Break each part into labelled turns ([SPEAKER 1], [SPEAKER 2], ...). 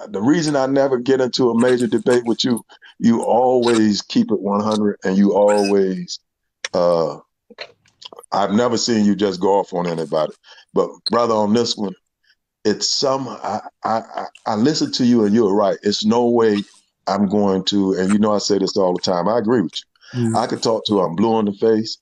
[SPEAKER 1] the reason I never get into a major debate with you, you always keep it 100, and you always. Uh, I've never seen you just go off on anybody, but brother, on this one, it's some. I listen to you, and you're right. It's no way I'm going to. And you know, I say this all the time. I agree with you.
[SPEAKER 2] Mm-hmm.
[SPEAKER 1] I could talk to. I'm blue in the face.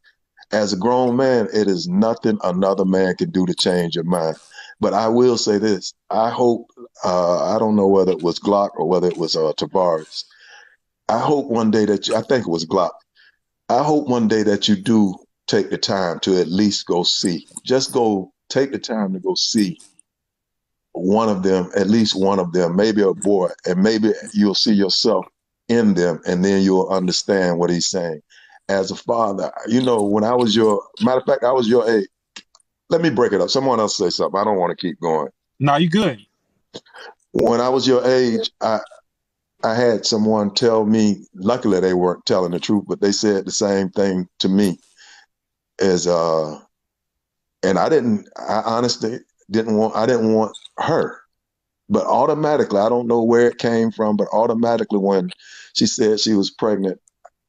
[SPEAKER 1] As a grown man, it is nothing another man can do to change your mind. But I will say this. I hope, I don't know whether it was Glock or whether it was Tavares. I hope one day that I think it was Glock. I hope one day that you do take the time to at least go see. Just go take the time to go see one of them, at least one of them, maybe a boy, and maybe you'll see yourself in them, and then you'll understand what he's saying. As a father, you know, when I was your matter of fact, I was your age. Let me break it up. Someone else say something. I don't want to keep going.
[SPEAKER 2] No, you good.
[SPEAKER 1] When I was your age, I had someone tell me, luckily they weren't telling the truth, but they said the same thing to me as and I honestly didn't want her. But automatically, I don't know where it came from, but automatically when she said she was pregnant,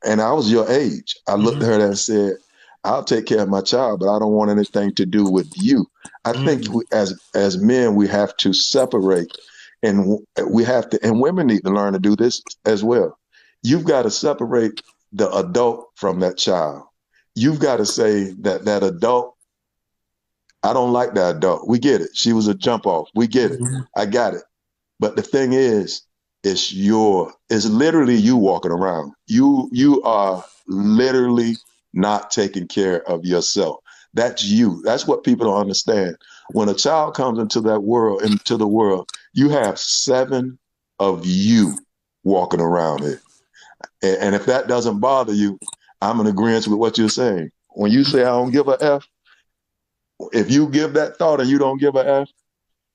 [SPEAKER 1] and I was your age, I looked at her and said, I'll take care of my child, but I don't want anything to do with you. I think as men, we have to separate, and we have to, and women need to learn to do this as well. You've got to separate the adult from that child. You've got to say that that adult, I don't like that adult. We get it. She was a jump off. We get it. I got it. But the thing is, it's literally you walking around. You are literally not taking care of yourself. That's you. That's what people don't understand. When a child comes into the world, you have 7 of you walking around here. And if that doesn't bother you, I'm in agreement with what you're saying. When you say I don't give a F, if you give that thought and you don't give a F,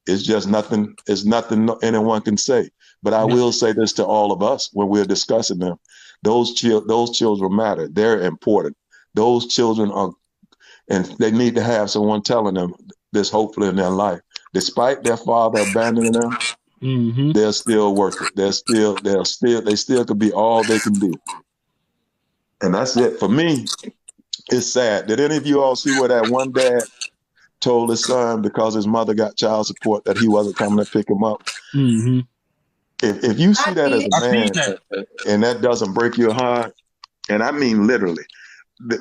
[SPEAKER 1] it's just nothing. It's nothing anyone can say. But I will say this to all of us when we're discussing them: those children matter. They're important. Those children are, and they need to have someone telling them this. Hopefully, in their life, despite their father abandoning them, they're still worth it. They still could be all they can be. And that's it for me. It's sad. Did any of you all see where that one dad told his son because his mother got child support that he wasn't coming to pick him up? If you see that as a
[SPEAKER 2] I seen
[SPEAKER 1] man
[SPEAKER 2] that.
[SPEAKER 1] and that doesn't break your heart, and I mean literally,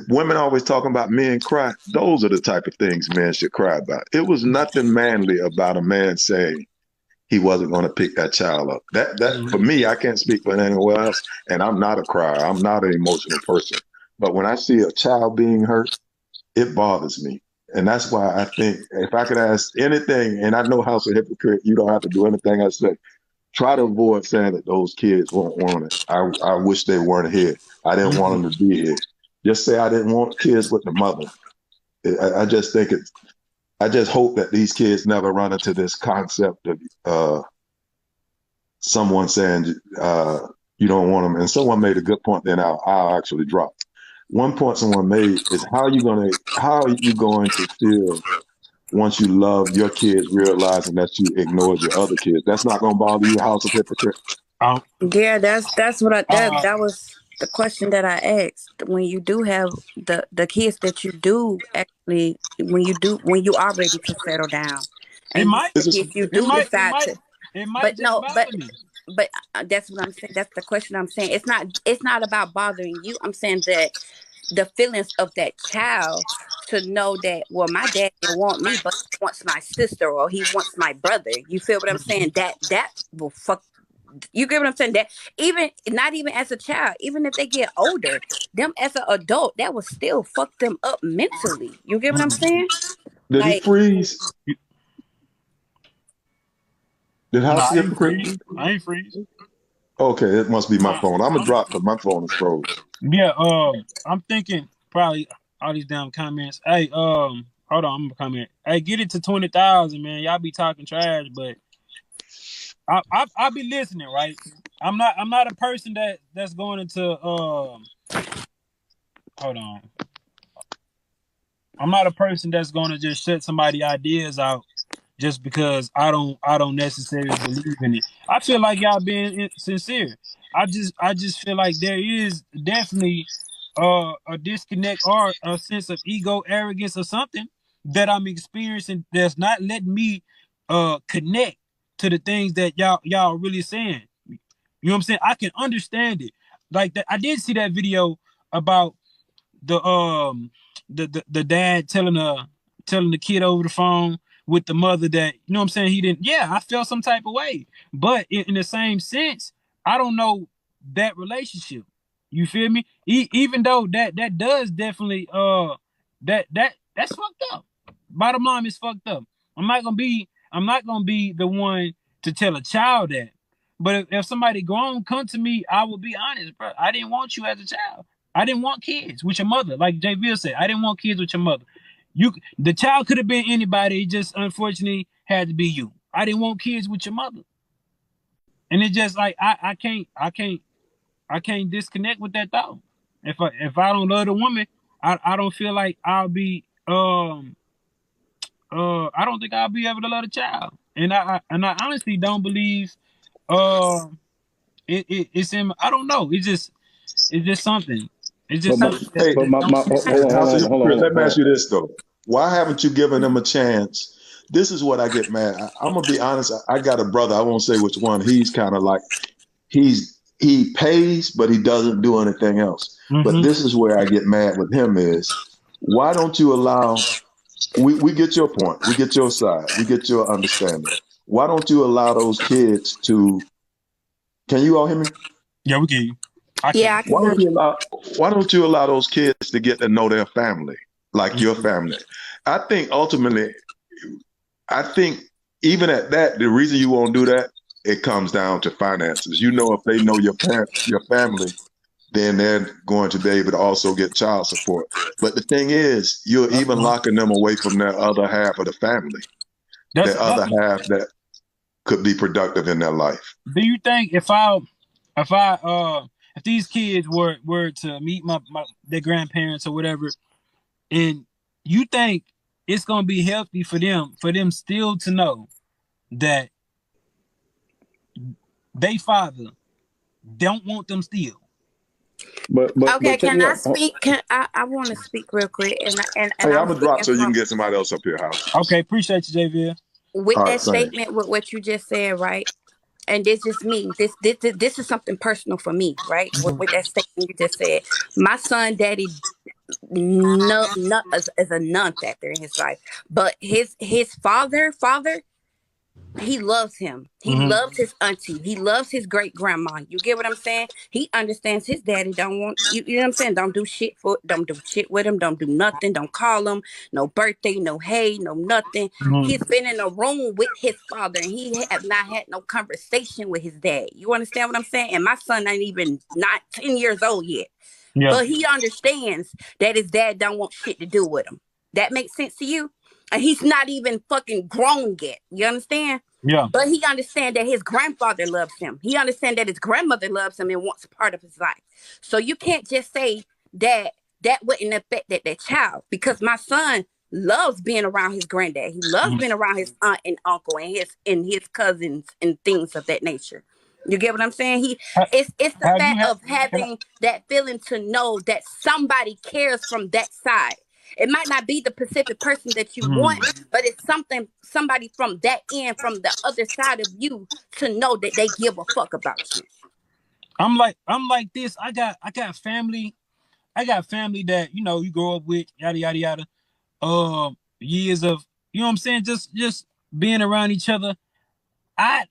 [SPEAKER 1] women always talking about men cry. Those are the type of things men should cry about. It was nothing manly about a man saying he wasn't going to pick that child up. That for me, I can't speak for anyone else, and I'm not a crier. I'm not an emotional person. But when I see a child being hurt, it bothers me. And that's why I think if I could ask anything, and I know House of Hypocrite, you don't have to do anything I say. Try to avoid saying that those kids won't want it. I wish they weren't here. I didn't want them to be here. Just say I didn't want kids with the mother. I just think it's. I just hope that these kids never run into this concept of someone saying you don't want them. And someone made a good point. Then I'll actually drop. One point someone made is how are you going to feel once you love your kids, realizing that you ignored your other kids? That's not going to bother you, House of Hypocrite.
[SPEAKER 2] Um,
[SPEAKER 3] Yeah, that's what
[SPEAKER 2] uh,
[SPEAKER 3] that was the question that I asked. When you do have the kids that you do actually, when you are ready to settle down,
[SPEAKER 2] it
[SPEAKER 3] and
[SPEAKER 2] might,
[SPEAKER 3] if you
[SPEAKER 2] it
[SPEAKER 3] do
[SPEAKER 2] might, it
[SPEAKER 3] decide
[SPEAKER 2] might,
[SPEAKER 3] to,
[SPEAKER 2] it might
[SPEAKER 3] but
[SPEAKER 2] just
[SPEAKER 3] no,
[SPEAKER 2] bother me.
[SPEAKER 3] but that's what I'm saying. That's the question I'm saying. It's not about bothering you. I'm saying that the feelings of that child to know that, well, my dad didn't want me, but he wants my sister or he wants my brother. You feel what I'm saying? That will fuck. You get what I'm saying? That even not even as a child, even if they get older, them as an adult, that will still fuck them up mentally. You get what I'm saying?
[SPEAKER 1] Did he
[SPEAKER 3] Like,
[SPEAKER 1] freeze? Did
[SPEAKER 2] No,
[SPEAKER 1] House of
[SPEAKER 2] I ain't
[SPEAKER 1] Hypocrite
[SPEAKER 2] freeze.
[SPEAKER 1] freeze?
[SPEAKER 2] I ain't freeze.
[SPEAKER 1] Okay, it must be my
[SPEAKER 2] Uh,
[SPEAKER 1] phone. I'm gonna drop because my phone is froze.
[SPEAKER 2] yeah. I'm thinking probably all these damn comments. Hey, hold on, I'm gonna comment. Hey, get it to 20,000, man. Y'all be talking trash, but I be listening, right? I'm not a person that's going into hold on. I'm not a person that's going to just shut somebody ideas out just because I don't necessarily believe in it. I feel like y'all being sincere. I just feel like there is definitely a disconnect or a sense of ego, arrogance, or something that I'm experiencing that's not letting me connect to the things that y'all really saying. You know what I'm saying? I can understand it. Like that, I did see that video about the dad telling the kid over the phone with the mother that, you know what I'm saying, he didn't. Yeah, I felt some type of way, but in the same sense, I don't know that relationship. You feel me? Even though that does definitely that's fucked up. Bottom line is fucked up. I'm not gonna be the one to tell a child that. But if somebody grown come to me, I will be honest, bro. I didn't want you as a child. I didn't want kids with your mother. Like Jville said, I didn't want kids with your mother. The child could have been anybody. It just unfortunately had to be you. I didn't want kids with your mother. And it's just like I can't disconnect with that thought. If I don't love the woman, I don't feel like I'll be I don't think I'll be able to love the child. And I honestly don't believe it's in. I don't know. It's just something. It's just something
[SPEAKER 1] Hey,
[SPEAKER 2] that don't sit
[SPEAKER 1] hey,
[SPEAKER 2] right.
[SPEAKER 1] House of
[SPEAKER 4] hold
[SPEAKER 1] Hypocrite, let me
[SPEAKER 4] on.
[SPEAKER 1] ask you this though. Why haven't you given them a chance? This is what I get mad. I'm gonna be honest. I got a brother. I won't say which one. He's kind of like he pays, but he doesn't do anything else. But
[SPEAKER 2] Mm-hmm.
[SPEAKER 1] this is where I get mad with him is why don't you allow we get your point, we get your side, we get your understanding. Why don't you allow those kids to can you all hear me?
[SPEAKER 2] Yeah, we can. I
[SPEAKER 3] Yeah,
[SPEAKER 2] can.
[SPEAKER 3] I can hear you.
[SPEAKER 1] Why don't you allow those kids to get to know their family like your
[SPEAKER 2] Mm-hmm.
[SPEAKER 1] family? I think ultimately, I think even at that, the reason you won't do that, it comes down to finances. You know, if they know your family, then they're going to be able to also get child support. But the thing is, you're even locking them away from their other half of the family,
[SPEAKER 2] That's
[SPEAKER 1] the other half that could be productive in their life.
[SPEAKER 2] Do you think if these kids were to meet my their grandparents or whatever, and you think it's gonna be healthy for them still to know that they father don't want them still?
[SPEAKER 3] Okay,
[SPEAKER 4] Check
[SPEAKER 3] can
[SPEAKER 4] me
[SPEAKER 3] I
[SPEAKER 4] out.
[SPEAKER 3] speak? I want to speak real quick, and
[SPEAKER 1] Hey,
[SPEAKER 3] I'm
[SPEAKER 1] I'm gonna drop
[SPEAKER 3] speaking
[SPEAKER 1] so you can
[SPEAKER 3] from
[SPEAKER 1] get somebody else up here, House.
[SPEAKER 2] Okay, appreciate you, JVL.
[SPEAKER 3] with
[SPEAKER 1] All right,
[SPEAKER 3] that
[SPEAKER 1] same.
[SPEAKER 3] statement with what you just said, right? And this just me. This is something personal for me, right? With that statement you just said, my son, daddy, no, as a non-factor in his life, but his father. He loves him. He
[SPEAKER 2] Mm-hmm.
[SPEAKER 3] loves his auntie. He loves his great grandma. You get what I'm saying? He understands his daddy don't want you. You know what I'm saying? Don't do shit with him. Don't do nothing. Don't call him. No birthday. No hey. No nothing. He's
[SPEAKER 2] Mm-hmm.
[SPEAKER 3] been in a room with his father, and he have not had no conversation with his dad. You understand what I'm saying? And my son ain't even not 10 years old yet,
[SPEAKER 2] Yeah.
[SPEAKER 3] but he understands that his dad don't want shit to do with him. That makes sense to you? And he's not even fucking grown yet. You understand?
[SPEAKER 2] Yeah.
[SPEAKER 3] But he understands that his grandfather loves him. He understands that his grandmother loves him and wants a part of his life. So you can't just say that that wouldn't affect that child, because my son loves being around his granddad. He loves
[SPEAKER 2] Mm-hmm.
[SPEAKER 3] being around his aunt and uncle and his cousins and things of that nature. You get what I'm saying? It's the
[SPEAKER 2] Have you
[SPEAKER 3] fact
[SPEAKER 2] had?
[SPEAKER 3] of having that feeling to know that somebody cares from that side. It might not be the specific person that you want, but it's somebody from that end, from the other side of you, to know that they give a fuck about you.
[SPEAKER 2] I'm like this. I got family. I got family that you grow up with, yada yada yada. Years of you know what I'm saying, just being around each other. I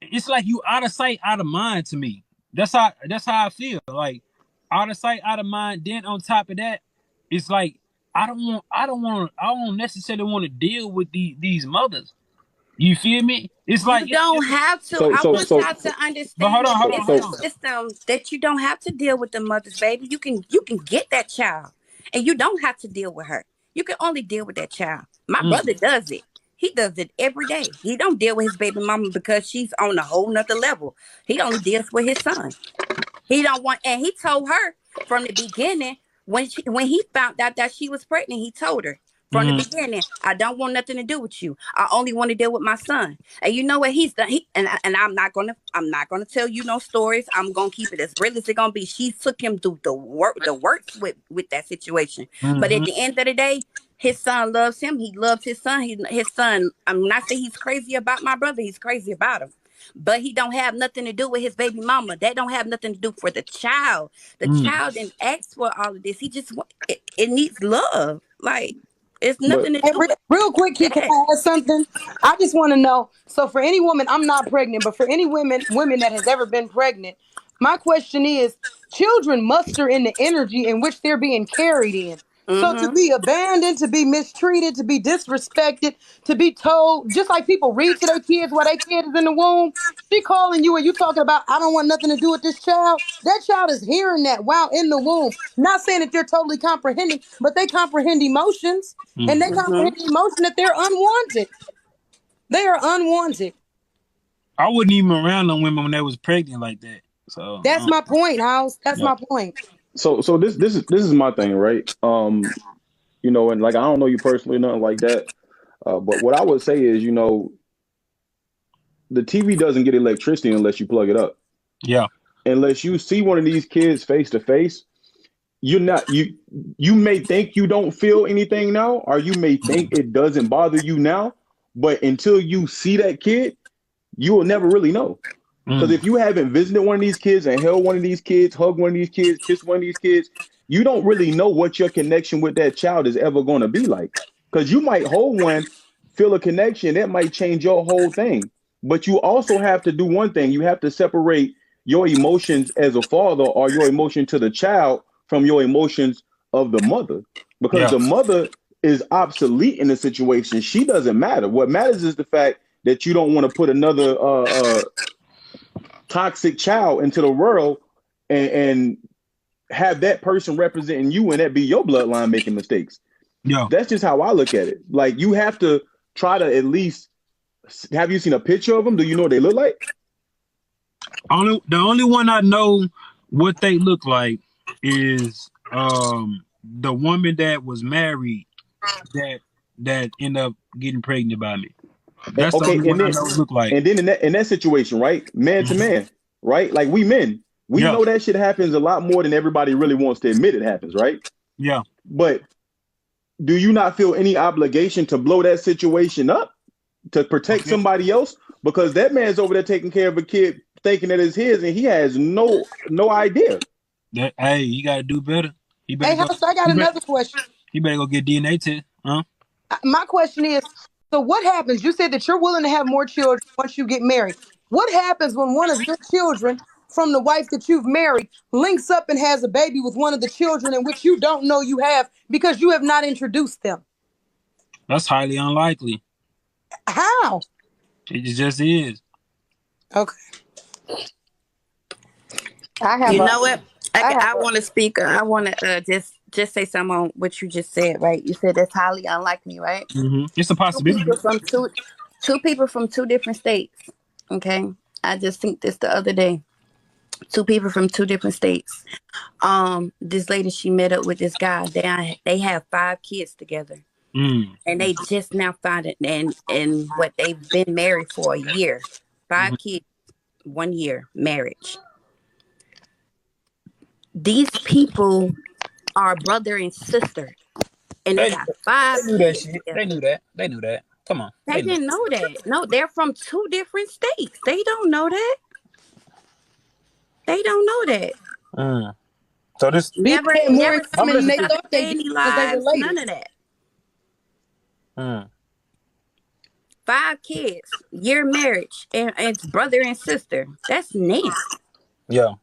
[SPEAKER 2] It's like you out of sight, out of mind to me. That's how I feel. Like out of sight, out of mind. Then on top of that, it's like I don't necessarily want to deal with these mothers. You feel me? It's
[SPEAKER 3] You
[SPEAKER 2] like
[SPEAKER 3] don't have to.
[SPEAKER 4] So
[SPEAKER 3] I
[SPEAKER 4] so
[SPEAKER 3] want
[SPEAKER 4] so
[SPEAKER 3] y'all to
[SPEAKER 2] but
[SPEAKER 3] understand that it's
[SPEAKER 2] hold
[SPEAKER 3] a
[SPEAKER 2] on.
[SPEAKER 3] system that you don't have to deal with the mother's baby. You can get that child, and you don't have to deal with her. You can only deal with that child. My
[SPEAKER 2] Mm,
[SPEAKER 3] brother does it. He does it every day. He don't deal with his baby mama because she's on a whole nother level. He only deals with his son. He don't want, and he told her from the beginning when he found out that she was pregnant. He told her from the beginning. I don't want nothing to do with you. I only want to deal with my son. And you know what he's done? And I'm not gonna tell you no stories. I'm gonna keep it as real as it's gonna be. She took him through the works with that situation. But at the end of the day, his son loves him. He loves his son. His son. I'm not saying he's crazy about my brother. He's crazy about him. But he don't have nothing to do with his baby mama. That don't have nothing to do for the child. The child didn't ask for all of this. He just it needs love. Like it's nothing to do with
[SPEAKER 4] real quick, can I add something? I just want to know. So for any woman, I'm not pregnant, but for any women that has ever been pregnant, my question is: children muster in the energy in which they're being carried in. So to be abandoned, to be mistreated, to be disrespected, to be told, just like people read to their kids while their kid is in the womb, she calling you and you talking about, I don't want nothing to do with this child. That child is hearing that while in the womb. Not saying that they're totally comprehending, but they comprehend emotions and they comprehend emotion that they're unwanted. They are unwanted.
[SPEAKER 2] I wasn't even around no women when they was pregnant like that. So
[SPEAKER 4] that's my point, House. That's my point.
[SPEAKER 5] So this is my thing, right? You know, and like I don't know you personally, nothing like that. But what I would say is, you know, the TV doesn't get electricity unless you plug it up.
[SPEAKER 2] Yeah.
[SPEAKER 5] Unless you see one of these kids face to face, you may think you don't feel anything now, or you may think it doesn't bother you now, but until you see that kid, you will never really know. Because if you haven't visited one of these kids and held one of these kids, hugged one of these kids, kissed one of these kids, you don't really know what your connection with that child is ever going to be like. Because you might hold one, feel a connection, that might change your whole thing. But you also have to do one thing. You have to separate your emotions as a father or your emotion to the child from your emotions of the mother. Because the mother is obsolete in the situation. She doesn't matter. What matters is the fact that you don't want to put another toxic child into the world and have that person representing you and that be your bloodline making mistakes.
[SPEAKER 2] Yeah.
[SPEAKER 5] That's just how I look at it. Like, you have to try to at least, have you seen a picture of them? Do you know what they look like?
[SPEAKER 2] The only one I know what they look like is the woman that was married that ended up getting pregnant by me. That's the only one I know look like.
[SPEAKER 5] And then in that situation, right, man to man, right? Like, we men, we know that shit happens a lot more than everybody really wants to admit it happens, right?
[SPEAKER 2] Yeah.
[SPEAKER 5] But do you not feel any obligation to blow that situation up to protect somebody else? Because that man's over there taking care of a kid thinking that it's his and he has no idea.
[SPEAKER 2] Hey, you got to do better.
[SPEAKER 4] Hey, House, I got another question.
[SPEAKER 2] You better go get DNA test, huh?
[SPEAKER 4] My question is, so what happens? You said that you're willing to have more children once you get married. What happens when one of your children from the wife that you've married links up and has a baby with one of the children in which you don't know you have because you have not introduced them?
[SPEAKER 2] That's highly unlikely.
[SPEAKER 4] How?
[SPEAKER 2] It just is.
[SPEAKER 4] Okay.
[SPEAKER 3] You know what? I want to speak. I want to just say something on what you just said, right? You said that's highly unlikely, right?
[SPEAKER 2] Mm-hmm. It's a possibility.
[SPEAKER 3] Two people from two different states. Okay, I just think this the other day. Two people from two different states. This lady, she met up with this guy. They have 5 kids together, and they just now found it. And what they've been married for a year, 5 kids, 1 year marriage. These people are brother and sister, and they got 5
[SPEAKER 2] They knew
[SPEAKER 3] kids.
[SPEAKER 2] that shit. They knew that. Come on.
[SPEAKER 3] They didn't know that. No, they're from 2 different states. They don't know that. They don't know that.
[SPEAKER 2] So this
[SPEAKER 3] never
[SPEAKER 4] they thought they
[SPEAKER 3] any
[SPEAKER 4] did
[SPEAKER 3] lives,
[SPEAKER 4] they
[SPEAKER 3] none of that. 5 kids, year marriage, and it's brother and sister. That's nasty.
[SPEAKER 2] Yeah.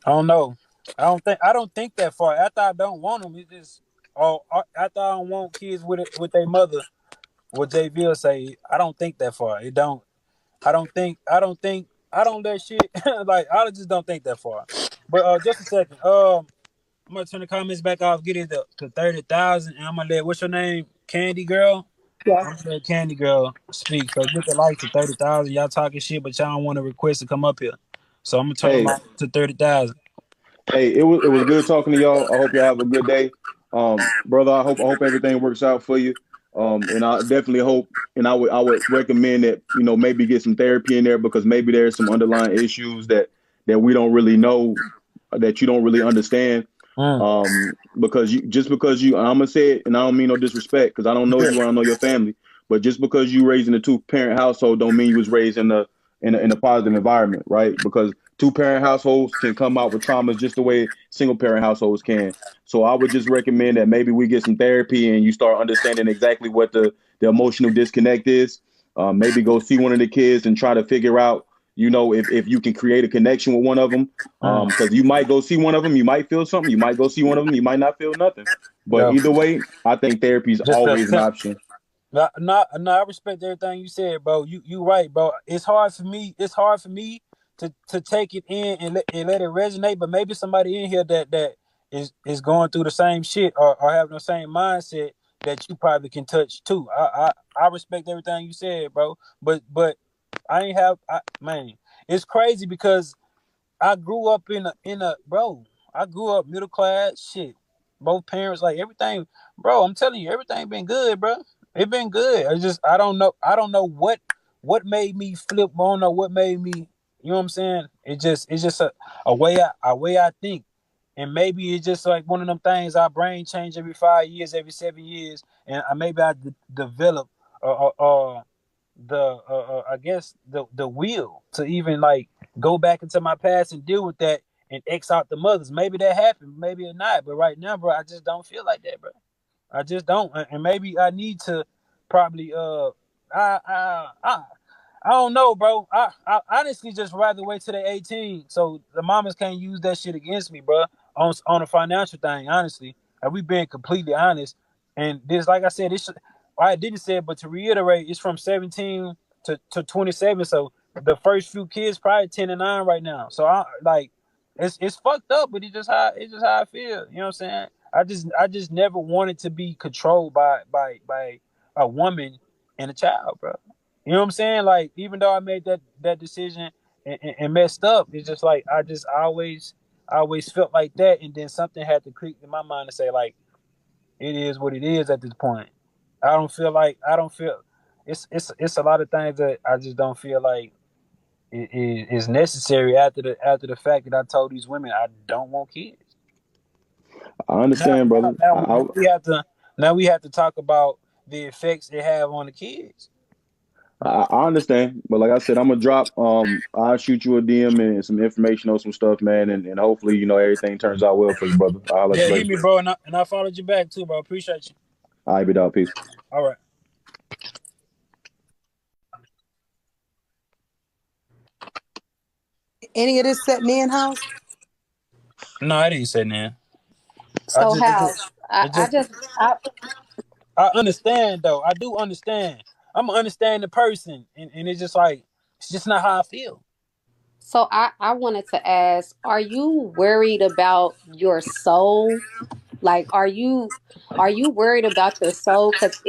[SPEAKER 2] I don't know. I don't think that far. After I don't want them, it's just after I don't want kids with their mother. What Jville say, I don't think that far. I don't let shit like I just don't think that far. But just a second. I'm gonna turn the comments back off, get it to 30,000, and I'm gonna let, what's your name? Candy Girl?
[SPEAKER 4] Yeah.
[SPEAKER 2] I'm gonna let Candy Girl speak. So get the light to 30,000. Y'all talking shit, but y'all don't want to request to come up here. So I'm gonna turn the light to 30,000.
[SPEAKER 5] Hey, it was good talking to y'all. I hope y'all have a good day. Brother, I hope everything works out for you. And I definitely hope, and I would recommend that maybe get some therapy in there because maybe there's some underlying issues that we don't really know, that you don't really understand.
[SPEAKER 2] Mm,
[SPEAKER 5] Because because I'm gonna say it, and I don't mean no disrespect, because I don't know you, I don't know your family, but just because you raised in a two-parent household don't mean you was raised in a positive environment, right? Because two-parent households can come out with traumas just the way single-parent households can. So I would just recommend that maybe we get some therapy and you start understanding exactly what the emotional disconnect is. Maybe go see one of the kids and try to figure out, if you can create a connection with one of them.
[SPEAKER 2] mm.
[SPEAKER 5] Because you might go see one of them, you might feel something. You might go see one of them, you might not feel nothing. But
[SPEAKER 2] Yeah,
[SPEAKER 5] either way, I think therapy is
[SPEAKER 2] just
[SPEAKER 5] always an option.
[SPEAKER 2] no, I respect everything you said, bro. You right, bro. It's hard for me. It's hard for me to take it in and let it resonate. But maybe somebody in here that is going through the same shit or having the same mindset that you probably can touch too. I respect everything you said, bro. But I ain't have man. It's crazy because I grew up in a bro. I grew up middle class shit. Both parents, like everything, bro. I'm telling you, everything been good, bro. It been good. I don't know. I don't know what made me flip. I don't know what made me. You know what I'm saying? It's just a way I think, and maybe it's just like one of them things. Our brain change every 5 years, every 7 years, and maybe I develop I guess the will to even like go back into my past and deal with that and X out the mothers. Maybe that happened, maybe it not. But right now, bro, I just don't feel like that, bro. I just don't, and maybe I need to probably I I I, I don't know, bro. I honestly just rather wait till they 18, so the mamas can't use that shit against me, bro. On a financial thing, honestly, and we being completely honest. And this, like I said, this I didn't say it, but to reiterate, it's from 17 to 27. So the first few kids probably 10 and 9 right now. So I like it's fucked up, but it's just how I feel. You know what I'm saying? I just never wanted to be controlled by a woman and a child, bro. You know what I'm saying? Like even though I made that decision and messed up, it's just like I always felt like that, and then something had to click in my mind to say like it is what it is at this point. I don't feel it's a lot of things that I just don't feel like it is necessary after the fact that I told these women I don't want kids.
[SPEAKER 5] I
[SPEAKER 2] Now,
[SPEAKER 5] understand,
[SPEAKER 2] now,
[SPEAKER 5] brother.
[SPEAKER 2] now, now we have to talk about the effects it have on the kids.
[SPEAKER 5] I understand, but like I said, I'm gonna drop. I'll shoot you a DM and some information on some stuff, man, and hopefully, everything turns out well for you, brother. I'll let
[SPEAKER 2] Yeah,
[SPEAKER 5] you
[SPEAKER 2] hit
[SPEAKER 5] later.
[SPEAKER 2] me, bro, and I followed you back too, bro. Appreciate you.
[SPEAKER 5] All right, be dog. Peace.
[SPEAKER 2] All right.
[SPEAKER 4] Any of this setting in house?
[SPEAKER 2] No, I didn't say that. I
[SPEAKER 3] So
[SPEAKER 2] just, it
[SPEAKER 3] house,
[SPEAKER 2] just,
[SPEAKER 3] I,
[SPEAKER 2] it
[SPEAKER 3] I
[SPEAKER 2] just.
[SPEAKER 3] just I
[SPEAKER 2] I understand though. I do understand. I'm gonna understand the person, and it's just like it's just not how I feel.
[SPEAKER 3] I wanted to ask, are you worried about your soul? Like, are you worried about your soul? Because